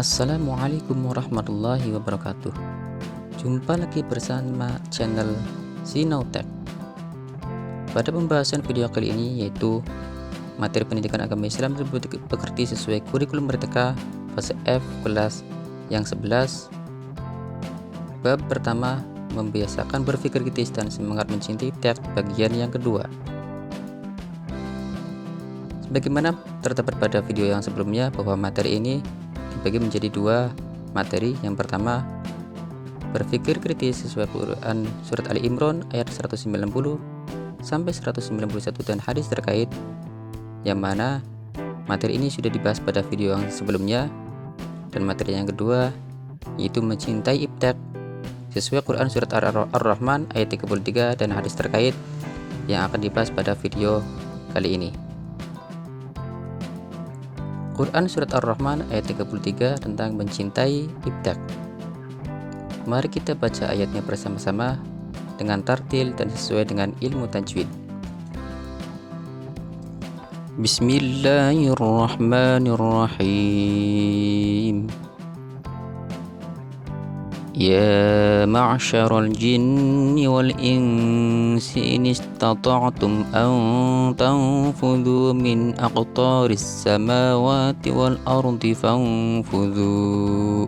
Assalamualaikum warahmatullahi wabarakatuh. Jumpa lagi bersama channel Sinautek. Pada pembahasan video kali ini yaitu materi pendidikan agama Islam dimengerti sesuai kurikulum Merdeka fase F kelas yang 11. Bab pertama, membiasakan berpikir kritis dan semangat mencintai IPTEK, bagian yang kedua. Sebagaimana terdapat pada video yang sebelumnya bahwa materi ini dibagi menjadi dua materi. Yang pertama, berpikir kritis sesuai Quran surat Ali Imran ayat 190 sampai 191 dan hadis terkait, yang mana materi ini sudah dibahas pada video yang sebelumnya. Dan materi yang kedua yaitu mencintai IPTEK sesuai Quran surat Ar-Rahman ayat 33 dan hadis terkait, yang akan dibahas pada video kali ini. Quran surat Ar-Rahman ayat 33 tentang mencintai IPTEK. Mari kita baca ayatnya bersama-sama dengan tartil dan sesuai dengan ilmu tajwid. Bismillahirrahmanirrahim. Ya ma'syaral jinni wal insi in istata'tum an tanfudhu min aqtaris samawati wal ardi fanfudhu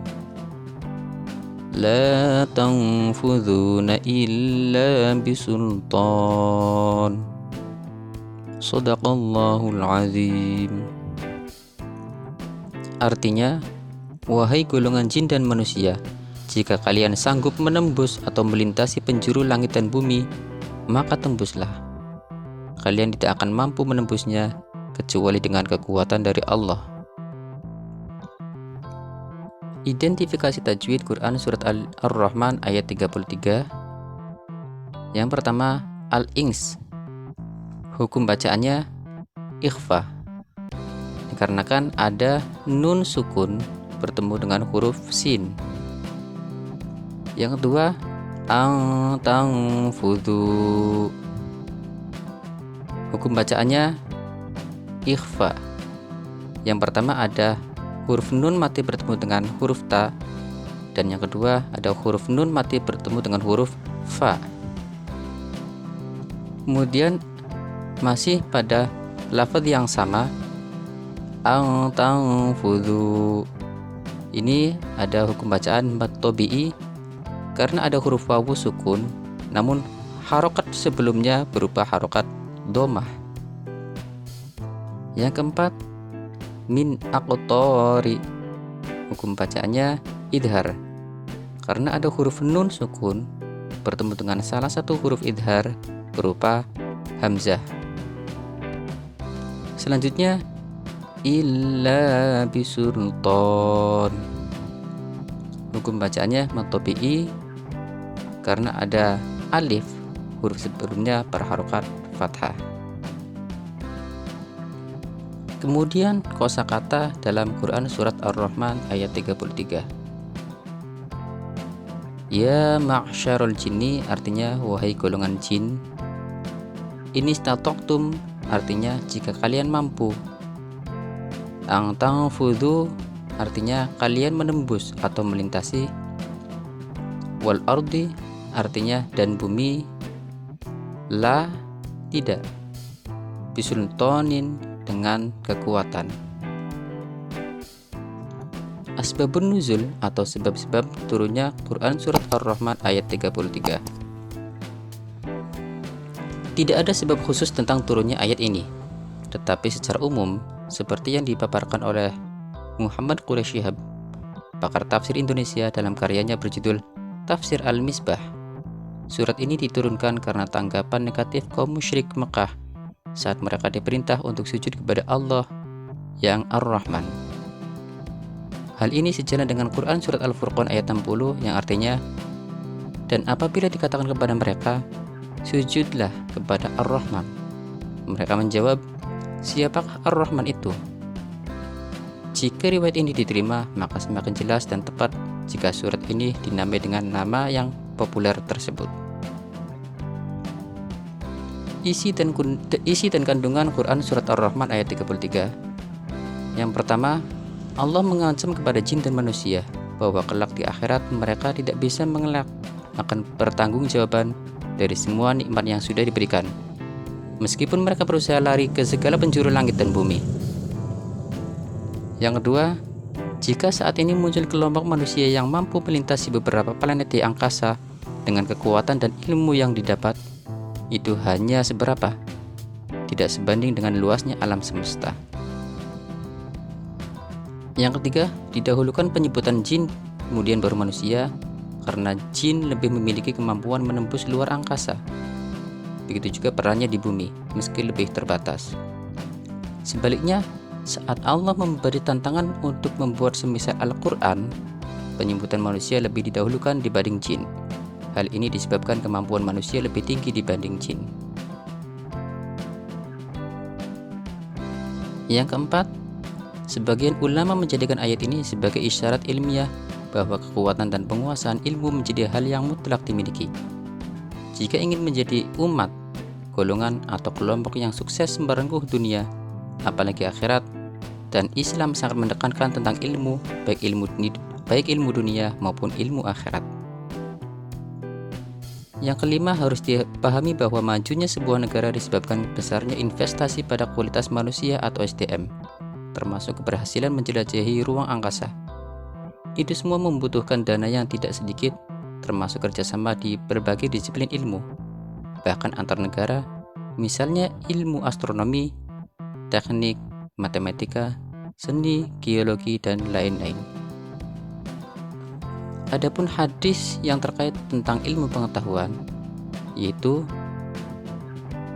la tanfudhuna illa bisultan. Shadaqallahul azim. Artinya, wahai golongan jin dan manusia, jika kalian sanggup menembus atau melintasi penjuru langit dan bumi, maka tembuslah. Kalian tidak akan mampu menembusnya kecuali dengan kekuatan dari Allah. Identifikasi tajwid Quran surat Ar-Rahman ayat 33. Yang pertama, al-ings. Hukum bacaannya ikhfa, dikarenakan ada nun sukun bertemu dengan huruf sin. Yang kedua, tanfudhu. Hukum bacaannya ikhfa. Yang pertama ada huruf nun mati bertemu dengan huruf ta, dan yang kedua ada huruf nun mati bertemu dengan huruf fa. Kemudian masih pada lafaz yang sama, tanfudhu. Ini ada hukum bacaan mad tabi'i karena ada huruf wawu sukun, namun harokat sebelumnya berupa harokat domah. Yang keempat, min aqtori. Hukum bacaannya idhar, karena ada huruf nun sukun bertemu dengan salah satu huruf idhar berupa hamzah. Selanjutnya, illa bisultan. Hukum bacaannya mad tabi'i karena ada alif, huruf sebelumnya berharokat fathah. Kemudian kosakata dalam Quran surat Ar-Rahman ayat 33. Ya ma'syarul jinni artinya wahai golongan jin. Ini istata'tum artinya jika kalian mampu. Ang tanfudhu artinya kalian menembus atau melintasi. Wal ardi artinya dan bumi. La tidak. Bisultanin dengan kekuatan. Asbabun nuzul atau sebab-sebab turunnya Quran surat Ar-Rahman ayat 33. Tidak ada sebab khusus tentang turunnya ayat ini, tetapi secara umum seperti yang dipaparkan oleh Muhammad Quraish Shihab, pakar tafsir Indonesia, dalam karyanya berjudul Tafsir Al-Misbah. Surat ini diturunkan karena tanggapan negatif kaum musyrik Mekah saat mereka diperintah untuk sujud kepada Allah yang Ar-Rahman. Hal ini sejalan dengan Quran surat Al-Furqan ayat 60 yang artinya, dan apabila dikatakan kepada mereka, sujudlah kepada Ar-Rahman, mereka menjawab, siapakah Ar-Rahman itu? Jika riwayat ini diterima, maka semakin jelas dan tepat jika surat ini dinamai dengan nama yang populer tersebut. Isi dan kandungan Quran surat Ar-Rahman ayat 33. Yang pertama, Allah mengancam kepada jin dan manusia bahwa kelak di akhirat mereka tidak bisa mengelak akan pertanggungjawaban dari semua nikmat yang sudah diberikan, meskipun mereka berusaha lari ke segala penjuru langit dan bumi. Yang kedua, jika saat ini muncul kelompok manusia yang mampu melintasi beberapa planet di angkasa dengan kekuatan dan ilmu yang didapat, itu hanya seberapa, tidak sebanding dengan luasnya alam semesta. Yang ketiga, didahulukan penyebutan jin, kemudian baru manusia, karena jin lebih memiliki kemampuan menembus luar angkasa. Begitu juga perannya di bumi, meski lebih terbatas. Sebaliknya, saat Allah memberi tantangan untuk membuat semisal Al-Quran, penyebutan manusia lebih didahulukan dibanding jin. Hal ini disebabkan kemampuan manusia lebih tinggi dibanding jin. Yang keempat, sebagian ulama menjadikan ayat ini sebagai isyarat ilmiah bahwa kekuatan dan penguasaan ilmu menjadi hal yang mutlak dimiliki. Jika ingin menjadi umat, golongan atau kelompok yang sukses merengkuh dunia, apalagi akhirat, dan Islam sangat menekankan tentang ilmu, baik ilmu dunia maupun ilmu akhirat. Yang kelima, harus dipahami bahwa majunya sebuah negara disebabkan besarnya investasi pada kualitas manusia atau SDM, termasuk keberhasilan menjelajahi ruang angkasa. Itu semua membutuhkan dana yang tidak sedikit, termasuk kerjasama di berbagai disiplin ilmu, bahkan antar negara, misalnya ilmu astronomi, teknik, matematika, seni, geologi, dan lain-lain. Adapun hadis yang terkait tentang ilmu pengetahuan, yaitu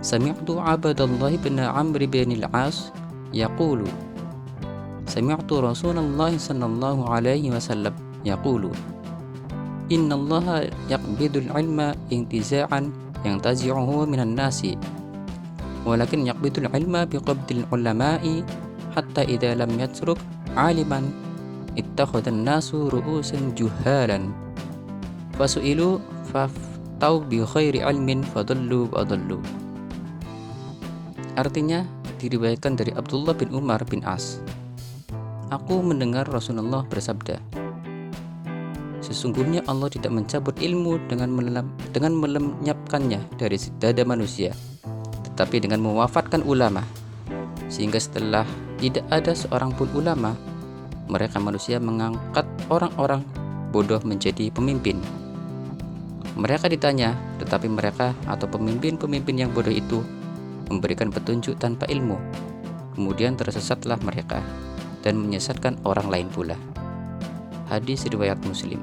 Sami'tu Abdullah bin Amr bin al-As yaqulu Sami'tu Rasulullah sallallahu alaihi wasallam yaqulu Inna Allah yaqbidul ilma intiza'an yantazi'uhu minan nasi walakin yaqbidul ilma biqabdil ulama'i hatta idza lam yatruk aliman ittakhadhan nasu ru'usan juhalan fasu'ilu faftau bi khairi ilmin fadallu adallu. Artinya, diriwayatkan dari Abdullah bin Umar bin As, aku mendengar Rasulullah bersabda, sesungguhnya Allah tidak mencabut ilmu dengan melenyapkannya dari dada manusia, tetapi dengan mewafatkan ulama, sehingga setelah tidak ada seorang pun ulama, mereka manusia mengangkat orang-orang bodoh menjadi pemimpin. Mereka ditanya, tetapi mereka atau pemimpin-pemimpin yang bodoh itu memberikan petunjuk tanpa ilmu. Kemudian tersesatlah mereka dan menyesatkan orang lain pula. Hadis riwayat Muslim.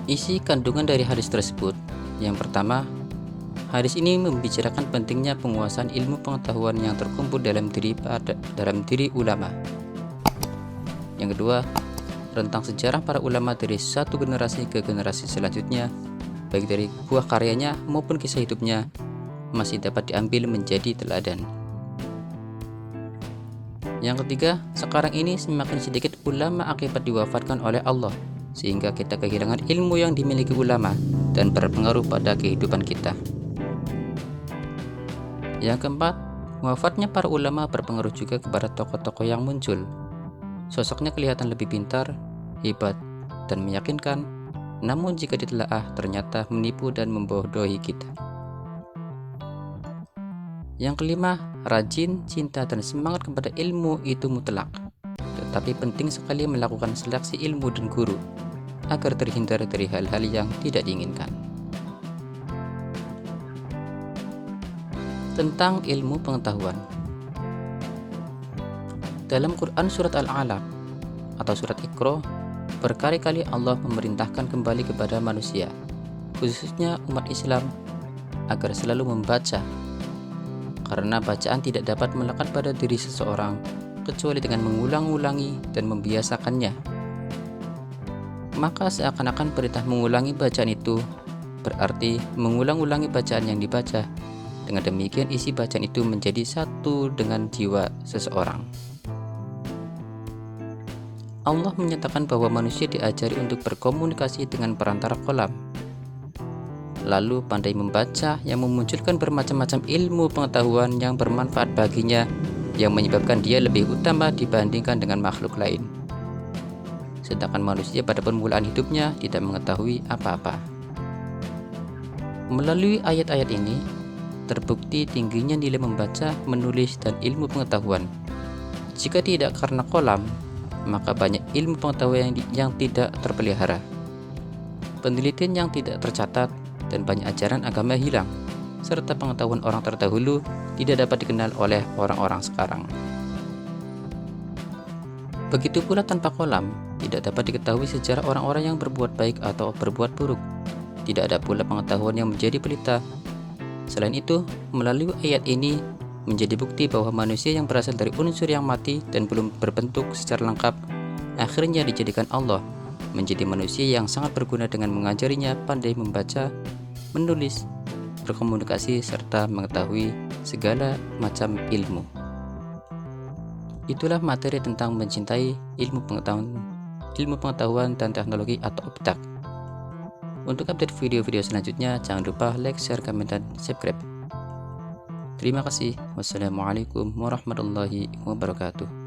Isi kandungan dari hadis tersebut, yang pertama, hadis ini membicarakan pentingnya penguasaan ilmu pengetahuan yang terkumpul dalam diri ulama. Yang kedua, tentang sejarah para ulama dari satu generasi ke generasi selanjutnya, baik dari buah karyanya maupun kisah hidupnya, masih dapat diambil menjadi teladan. Yang ketiga, sekarang ini semakin sedikit ulama akibat diwafatkan oleh Allah, sehingga kita kehilangan ilmu yang dimiliki ulama dan berpengaruh pada kehidupan kita. Yang keempat, wafatnya para ulama berpengaruh juga kepada tokoh-tokoh yang muncul. Sosoknya kelihatan lebih pintar, hebat, dan meyakinkan, namun jika ditelaah ternyata menipu dan membodohi kita. Yang kelima, rajin, cinta, dan semangat kepada ilmu itu mutlak. Tetapi penting sekali melakukan seleksi ilmu dan guru, agar terhindar dari hal-hal yang tidak diinginkan. Tentang ilmu pengetahuan. Dalam Quran surat Al-Alaq atau surat Iqra, berkali-kali Allah memerintahkan kembali kepada manusia, khususnya umat Islam, agar selalu membaca, karena bacaan tidak dapat melekat pada diri seseorang kecuali dengan mengulang-ulangi dan membiasakannya. Maka seakan-akan perintah mengulangi bacaan itu berarti mengulang-ulangi bacaan yang dibaca. Dengan demikian isi bacaan itu menjadi satu dengan jiwa seseorang. Allah menyatakan bahwa manusia diajari untuk berkomunikasi dengan perantara qalam. Lalu pandai membaca yang memunculkan bermacam-macam ilmu pengetahuan yang bermanfaat baginya, yang menyebabkan dia lebih utama dibandingkan dengan makhluk lain. Sedangkan manusia pada permulaan hidupnya tidak mengetahui apa-apa. Melalui ayat-ayat ini, terbukti tingginya nilai membaca, menulis, dan ilmu pengetahuan. Jika tidak karena kolam, maka banyak ilmu pengetahuan yang tidak terpelihara, penelitian yang tidak tercatat, dan banyak ajaran agama hilang, serta pengetahuan orang terdahulu tidak dapat dikenal oleh orang-orang sekarang. Begitu pula tanpa kolam, tidak dapat diketahui sejarah orang-orang yang berbuat baik atau berbuat buruk. Tidak ada pula pengetahuan yang menjadi pelita. Selain itu, melalui ayat ini menjadi bukti bahwa manusia yang berasal dari unsur yang mati dan belum berbentuk secara lengkap, akhirnya dijadikan Allah menjadi manusia yang sangat berguna dengan mengajarinya pandai membaca, menulis, berkomunikasi, serta mengetahui segala macam ilmu. Itulah materi tentang mencintai ilmu pengetahuan dan teknologi atau OPTAK. Untuk update video-video selanjutnya, jangan lupa like, share, komen, dan subscribe. Terima kasih. Wassalamualaikum warahmatullahi wabarakatuh.